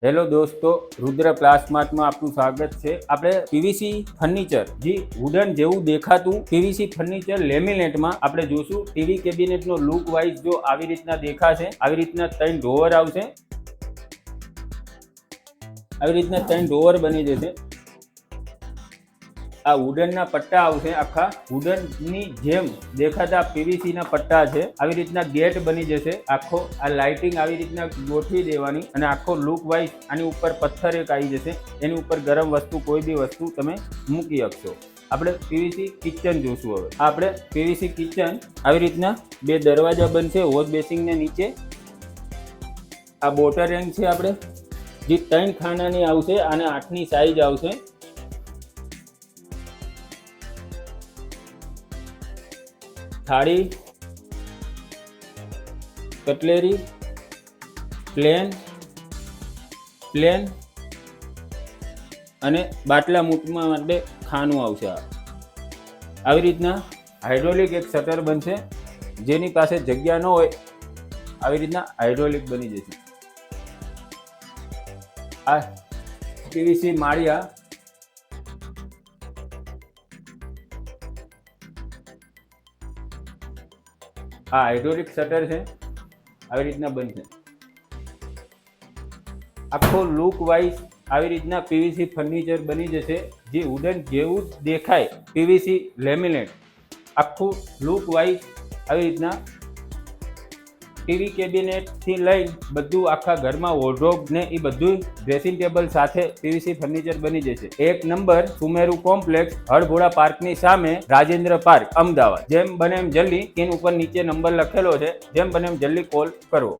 Hello દોસ્તો, રુદ્ર પ્લાસ્માર્ટમાં આપનું સ્વાગત છે। આપણે પીવીસી ફર્નિચર જે વુડન જેવું દેખાતું પીવીસી ફર્નિચર લેમિનેટમાં આપણે જોશું। ટીવી કેબિનેટનો લુક વાઇઝ જો આવી રીતના દેખાશે, આવી રીતના 3 ડોર આવશે, આવી રીતના 3 ડોર બની જશે। આ વુડનના પટ્ટા આવશે, આખા વુડનની જેમ દેખાતા પીવીસીના પટ્ટા છે। આવી રીતના ગેટ બની જશે આખો। આ લાઇટિંગ આવી રીતના ગોઠવી દેવાની અને આખો લુક વાઇઝ આની ઉપર પથ્થર એક આવી જશે, એની ઉપર ગરમ વસ્તુ કોઈ બી વસ્તુ તમે મૂકી શકશો। આપણે પીવીસી કિચન જોશું। હવે આપણે પીવીસી કિચન આવી રીતના 2 દરવાજા બનશે વોશ બેસિંગને નીચે। આ બોટર રેન્ક છે આપણે જે 3 ખાનાની આવશે અને 8ની સાઈઝ આવશે। થાળી, કટલેરી, પ્લેન અને બાટલા મૂકવા માટે ખાનું આવશે। આવી રીતના હાઇડ્રોલિક એક શટર બનશે, જેની પાસે જગ્યા ન હોય આવી રીતના હાઇડ્રોલિક બની જશે। આ પીવીસી માળિયા, આ હાઇડ્રોલિક શટર છે, આવી રીતના બનશે। આખો લુક વાઇઝ આવી રીતના પીવીસી ફર્નિચર બની જશે, જે વુડન જેવું જ દેખાય પીવીસી લેમિનેટ। આખું લુક વાઇઝ આવી રીતના ટીવી કેબિનેટથી લઈને બધું આખા ઘરમાં વોર્ડરોબ ને એ બધું ડ્રેસિંગ ટેબલ સાથે પીવીસી ફર્નિચર બની જશે। 1 નંબર સુમેરુ કોમ્પ્લેક્સ, હળભોળા પાર્કની સામે, રાજેન્દ્ર પાર્ક, અમદાવાદ। જેમ બને એમ જલ્દી સ્ક્રીન ઉપર નીચે નંબર લખેલો છે, જેમ બને એમ જલ્દી કોલ કરવો।